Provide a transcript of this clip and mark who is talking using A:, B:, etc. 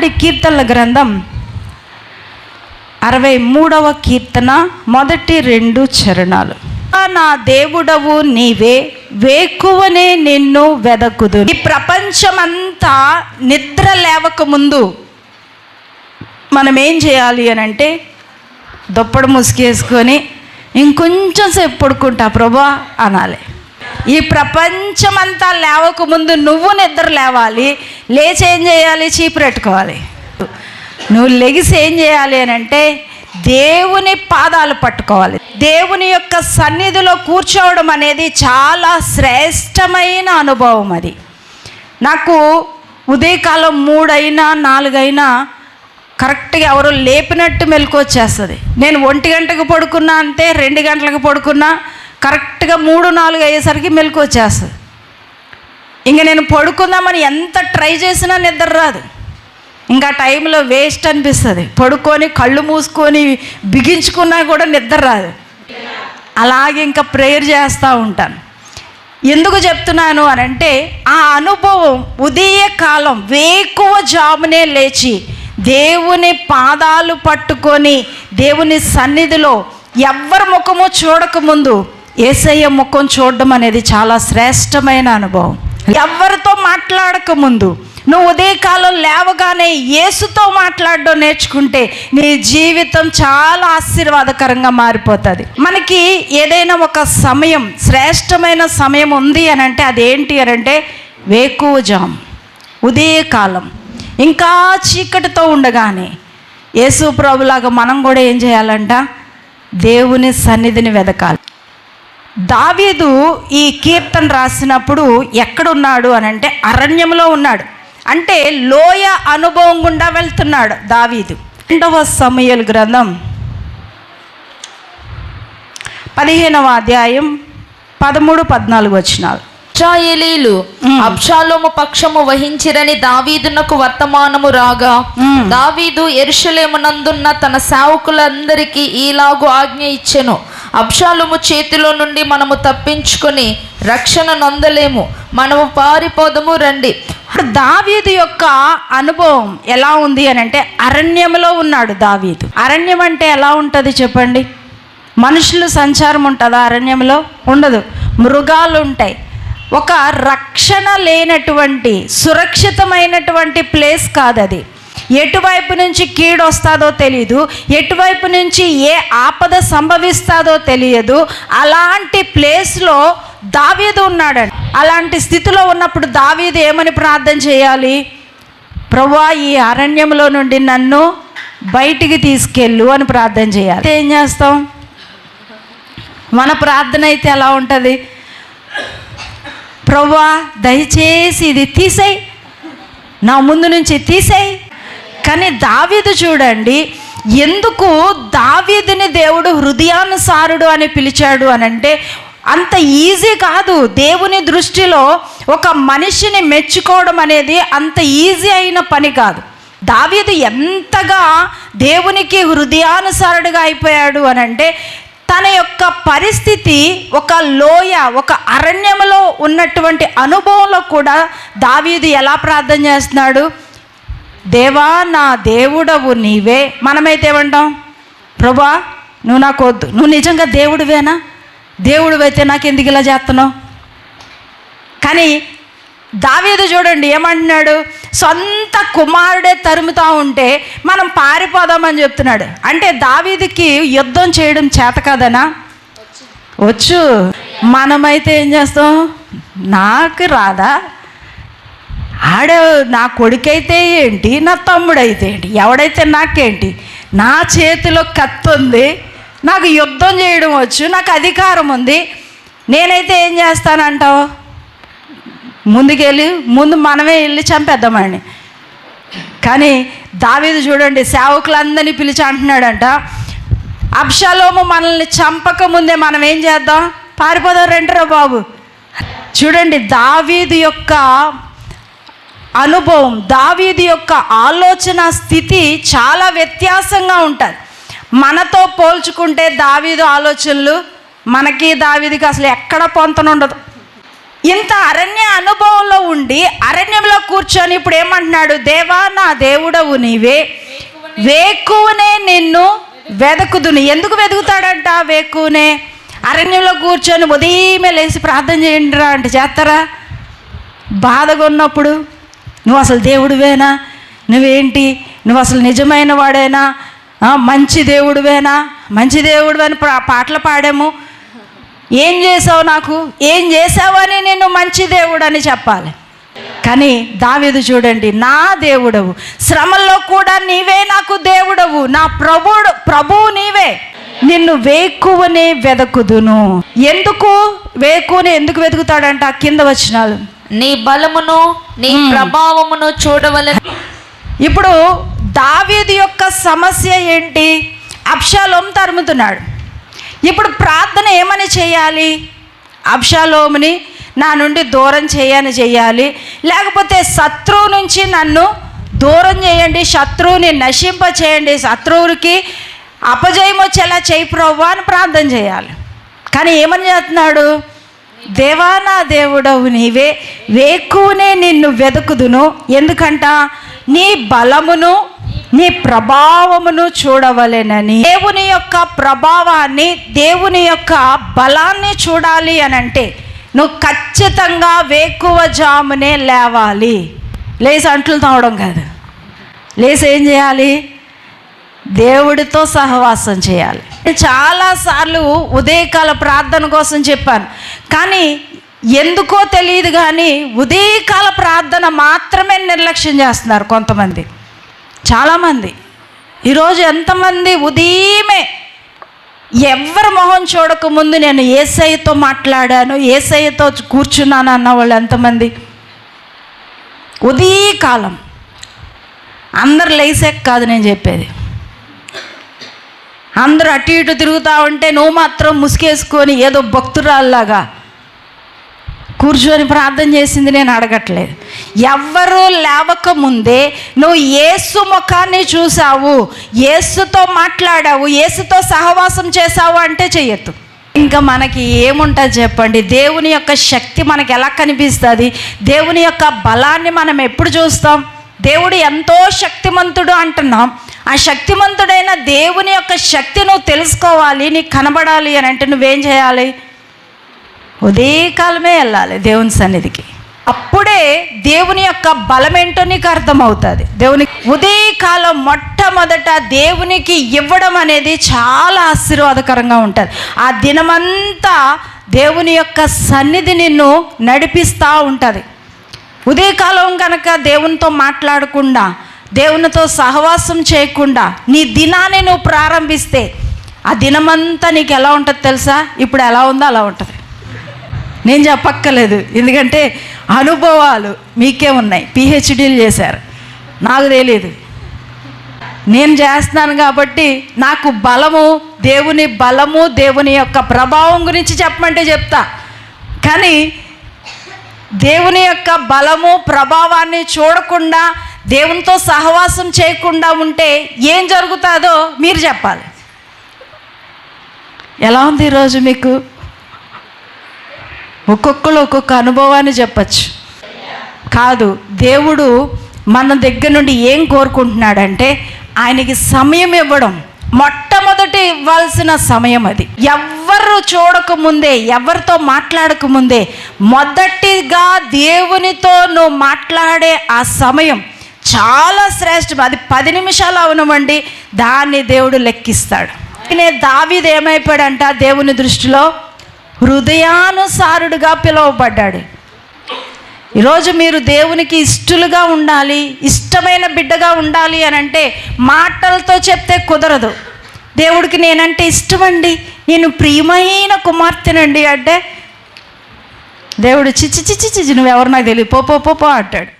A: చూడండి, కీర్తనల గ్రంథం 63వ కీర్తన మొదటి 2 చరణాలు. నా దేవుడవు నీవే, వేకువనే నిన్ను వెదకుదు. ఈ ప్రపంచమంతా నిద్ర లేవక ముందు మనం ఏం చేయాలి అని అంటే, దుప్పడు ముసుగేసుకొని ఇంకొంచెం సేపు పడుకుంటా ప్రభా అనాలి. ఈ ప్రపంచమంతా లేవక ముందు నువ్వు నిద్ర లేవాలి. లేచి ఏం చేయాలి? చీపురెట్టుకోవాలి. నువ్వు లెగిసి ఏం చేయాలి అని అంటే, దేవుని పాదాలు పట్టుకోవాలి. దేవుని యొక్క సన్నిధిలో కూర్చోవడం అనేది చాలా శ్రేష్టమైన అనుభవం. అది నాకు ఉదయకాలం 3 అయినా 4 అయినా కరెక్ట్గా ఎవరో లేపినట్టు మెలకు వచ్చేస్తుంది. నేను 1 గంటకు పడుకున్నా అంతే, 2 గంటలకు పడుకున్నా కరెక్ట్గా 3, 4 అయ్యేసరికి మెలకు వచ్చేస్తుంది. ఇంక నేను పడుకుందామని ఎంత ట్రై చేసినా నిద్ర రాదు. ఇంకా టైంలో వేస్ట్ అనిపిస్తుంది. పడుకొని కళ్ళు మూసుకొని బిగించుకున్నా కూడా నిద్ర రాదు. అలాగే ఇంకా ప్రేయర్ చేస్తూ ఉంటాను. ఎందుకు చెప్తున్నాను అని అంటే, ఆ అనుభవం ఉదయకాలం వేకువ జామునే లేచి దేవుని పాదాలు పట్టుకొని దేవుని సన్నిధిలో ఎవ్వరి ముఖము చూడకముందు యేసయ్య ముఖం చూడడం అనేది చాలా శ్రేష్టమైన అనుభవం. ఎవరితో మాట్లాడకముందు నువ్వు ఉదయకాలం లేవగానే యేసుతో మాట్లాడడం నేర్చుకుంటే నీ జీవితం చాలా ఆశీర్వాదకరంగా మారిపోతుంది. మనకి ఏదైనా ఒక సమయం, శ్రేష్టమైన సమయం ఉంది అని అంటే అదేంటి అని అంటే వేకువజాము, ఉదయకాలం. ఇంకా చీకటితో ఉండగానే యేసు ప్రభులాగా మనం కూడా ఏం చేయాలంట? దేవుని సన్నిధిని వెదకాలి. దావీదు ఈ కీర్తన రాసినప్పుడు ఎక్కడున్నాడు అని అంటే అరణ్యంలో ఉన్నాడు. అంటే లోయ అనుభవం గుండా వెళ్తున్నాడు దావీదు. 2వ సమూయేలు గ్రంథం 15వ అధ్యాయం 13, 14 వచనాలు.
B: ఇశ్రాయేలీయులు అబ్షాలోము పక్షము వహించిరని దావీదునకు వర్తమానము రాగా, దావీదు యెరూషలేమునందున్న తన సేవకులందరికీ ఈలాగు ఆజ్ఞ ఇచ్చెను: అబ్షాలోము చేతిలో నుండి మనము తప్పించుకొని రక్షణ నొందలేము, మనము పారిపోదము రండి.
A: దావీదు యొక్క అనుభవం ఎలా ఉంది అని అంటే, అరణ్యంలో ఉన్నాడు దావీదు. అరణ్యం అంటే ఎలా ఉంటుంది చెప్పండి? మనుషులు సంచారం ఉంటుందా అరణ్యంలో? ఉండదు. మృగాలు ఉంటాయి. ఒక రక్షణ లేనటువంటి సురక్షితమైనటువంటి ప్లేస్ కాదు అది. ఎటువైపు నుంచి కీడు వస్తుందో తెలియదు, ఎటువైపు నుంచి ఏ ఆపద సంభవిస్తుందో తెలియదు. అలాంటి ప్లేస్లో దావీదు ఉన్నాడండి. అలాంటి స్థితిలో ఉన్నప్పుడు దావీదు ఏమని ప్రార్థన చేయాలి? ప్రభువా, ఈ అరణ్యంలో నుండి నన్ను బయటికి తీసుకెళ్ళు అని ప్రార్థన చేయాలి. ఏం చేస్తాం? మన ప్రార్థన అయితే ఎలా ఉంటుంది? ప్రభువా, దయచేసి ఇది తీసేయి, నా ముందు నుంచి తీసేయి. కానీ దావీదు చూడండి, ఎందుకు దావీదుని దేవుడు హృదయానుసారుడు అని పిలిచాడు అని అంటే, అంత ఈజీ కాదు. దేవుని దృష్టిలో ఒక మనిషిని మెచ్చుకోవడం అనేది అంత ఈజీ అయిన పని కాదు. దావీదు ఎంతగా దేవునికి హృదయానుసారుడుగా అయిపోయాడు అని అంటే, తన యొక్క పరిస్థితి ఒక లోయ, ఒక అరణ్యంలో ఉన్నటువంటి అనుభవంలో కూడా దావీదు ఎలా ప్రార్థన చేస్తున్నాడు? దేవా, నా దేవుడవు నీవే. మనమైతే ఏమంటాం? ప్రభువా, నువ్వు నాకు వద్దు, నువ్వు నిజంగా దేవుడివేనా? దేవుడివైతే నాకు ఎందుకు ఇలా చేస్తున్నావు? కానీ దావీదు చూడండి ఏమంటున్నాడు? సొంత కుమారుడే తరుముతా ఉంటే మనం పారిపోదామని చెప్తున్నాడు. అంటే దావీదుకి యుద్ధం చేయడం చేత కాదనా? వచ్చు. మనమైతే ఏం చేస్తాం? నాకు రాదా? నా కొడుకైతే ఏంటి, నా తమ్ముడైతే ఏంటి, ఎవడైతే నాకేంటి, నా చేతిలో కత్తి ఉంది, నాకు యుద్ధం చేయడం వచ్చు, నాకు అధికారం ఉంది, నేనైతే ఏం చేస్తానంటావు? ముందు మనమే వెళ్ళి చంపేద్దామండి. కానీ దావీదు చూడండి, సేవకులందరినీ పిలిచి అంటున్నాడంట, అబ్షాలోము మనల్ని చంపక ముందే మనం ఏం చేద్దాం? పారిపోదాం రండిరా బాబు. చూడండి, దావీదు యొక్క అనుభవం, దావీదు యొక్క ఆలోచన స్థితి చాలా వ్యత్యాసంగా ఉంటుంది. మనతో పోల్చుకుంటే దావీదు ఆలోచనలు మనకి దావీదుకి అసలు ఎక్కడ పొంతన ఉండదు. ఇంత అరణ్య అనుభవంలో ఉండి అరణ్యంలో కూర్చొని ఇప్పుడు ఏమంటున్నాడు? దేవా నా దేవుడవు నీవే, వేకువనే నిన్ను వెదకుదును. ఎందుకు వెతుకుతాడంట? వేకువనే. అరణ్యంలో కూర్చొని ఉదయమే లేచి ప్రార్థన చేయండి రా అంటే చేస్తారా? బాధగా ఉన్నప్పుడు నువ్వు అసలు దేవుడివేనా, నువ్వేంటి, నువ్వు అసలు నిజమైన వాడేనా, మంచి దేవుడివేనా, మంచి దేవుడివని పాటలు పాడాము. ఏం చేసావు, నాకు ఏం చేసావని నేను మంచి దేవుడు అని చెప్పాలి. కానీ దావీదు చూడండి, నా దేవుడవు, శ్రమల్లో కూడా నీవే నాకు దేవుడవు, నా ప్రభువు నీవే, నిన్ను వేకువనే వెదకుదును. ఎందుకు వేకువనే ఎందుకు వెతుకుతాడంట? కింద వచనాలు,
B: నీ బలమును నీ ప్రభావమును చూడవలెను.
A: ఇప్పుడు దావీదు యొక్క సమస్య ఏంటి? అబ్షాలోము తరుముతున్నాడు. ఇప్పుడు ప్రార్థన ఏమని చేయాలి? అబ్షాలోముని నా నుండి దూరం చేయాలి, లేకపోతే శత్రువు నుంచి నన్ను దూరం చేయండి, శత్రువుని నశింప చేయండి, శత్రువుకి అపజయం వచ్చేలా చేయి ప్రభువా అని ప్రార్థన చేయాలి. కానీ ఏమని చేస్తున్నాడు? దేవా నా దేవుడవు నీవే, వేకువనే నిన్ను వెతుకుదును. ఎందుకంట? నీ బలమును నీ ప్రభావమును చూడవలెనని. దేవుని యొక్క ప్రభావాన్ని, దేవుని యొక్క బలాన్ని చూడాలి అని అంటే నువ్వు ఖచ్చితంగా వేకువ జామునే లేవాలి. లేచి అంట్లు తోమడం కాదు, లేచి ఏం చేయాలి? దేవుడితో సహవాసం చేయాలి. చాలాసార్లు ఉదయకాల ప్రార్థన కోసం చెప్పాను, కానీ ఎందుకో తెలియదు కానీ ఉదయకాల ప్రార్థన మాత్రమే నిర్లక్ష్యం చేస్తున్నారు కొంతమంది, చాలామంది. ఈరోజు ఎంతమంది ఉదయమే ఎవరి మొహం చూడకముందు నేను యేసయ్యతో మాట్లాడాను, యేసయ్యతో కూర్చున్నాను అన్న వాళ్ళు ఎంతమంది? ఉదయకాలం అందరు లేసాక కాదు నేను చెప్పేది. అందరూ అటు ఇటు తిరుగుతూ ఉంటే నువ్వు మాత్రం ముసుగేసుకొని ఏదో భక్తురాల్లాగా కూర్చొని ప్రార్థన చేసింది నేను అడగట్లేదు. ఎవ్వరూ లేవక ముందే నువ్వు యేసు ముఖాన్ని చూసావు, యేసుతో మాట్లాడావు, యేసుతో సహవాసం చేసావు అంటే చెయ్యొద్దు. ఇంకా మనకి ఏముంటుంది చెప్పండి? దేవుని యొక్క శక్తి మనకి ఎలా కనిపిస్తుంది? దేవుని యొక్క బలాన్ని మనం ఎప్పుడు చూస్తాం? దేవుడు ఎంతో శక్తిమంతుడు అంటున్నాం. ఆ శక్తిమంతుడైన దేవుని యొక్క శక్తి నువ్వు తెలుసుకోవాలి, నీకు కనబడాలి అని అంటే నువ్వేం చేయాలి? ఉదయకాలమే వెళ్ళాలి దేవుని సన్నిధికి. అప్పుడే దేవుని యొక్క బలం ఏంటో నీకు అర్థమవుతుంది. ఉదయకాలం మొట్టమొదట దేవునికి ఇవ్వడం అనేది చాలా ఆశీర్వాదకరంగా ఉంటుంది. ఆ దినమంతా దేవుని యొక్క సన్నిధి నిన్ను నడిపిస్తూ ఉంటుంది. ఉదయకాలం కనుక దేవునితో మాట్లాడకుండా, దేవునితో సహవాసం చేయకుండా నీ దినాన్ని నువ్వు ప్రారంభిస్తే ఆ దినమంతా నీకు ఎలా ఉంటుంది తెలుసా? ఇప్పుడు ఎలా ఉందో అలా ఉంటుంది. నేను చెప్పక్కర్లేదు, ఎందుకంటే అనుభవాలు మీకే ఉన్నాయి. పిహెచ్డీలు చేశారు, నాకు తెలియదు. నేను చేస్తున్నాను కాబట్టి నాకు దేవుని బలము, దేవుని యొక్క ప్రభావం గురించి చెప్పమంటే చెప్తా. కానీ దేవుని యొక్క బలము ప్రభావాన్ని చూడకుండా, దేవునితో సహవాసం చేయకుండా ఉంటే ఏం జరుగుతుందో మీరు చెప్పాలి. ఎలా ఉంది ఈరోజు మీకు? ఒక్కొక్కరు ఒక్కొక్క అనుభవాన్ని చెప్పచ్చు. కాదు, దేవుడు మన దగ్గర నుండి ఏం కోరుకుంటున్నాడంటే ఆయనకి సమయం ఇవ్వడం. మొట్టమొదటి ఇవ్వాల్సిన సమయం అది. ఎవరు చూడకముందే, ఎవరితో మాట్లాడకముందే మొదటిగా దేవునితో నువ్వు మాట్లాడే ఆ సమయం చాలా శ్రేష్టం. అది 10 నిమిషాలు అవనమండి, దాన్ని దేవుడు లెక్కిస్తాడు. దావీదు ఏమైపోయాడంట? దేవుని దృష్టిలో హృదయానుసారుడుగా పిలువబడ్డాడు. ఈరోజు మీరు దేవునికి ఇష్టలుగా ఉండాలి, ఇష్టమైన బిడ్డగా ఉండాలి అని అంటే మాటలతో చెప్తే కుదరదు. దేవుడికి నేనంటే ఇష్టమండి, నేను ప్రియమైన కుమార్తెనండి అంటే దేవుడు చిచ్చి చిచ్చి చిచ్చి నువ్వెవరు నాకు తెలియదు, పో పో పో పో అంటాడు.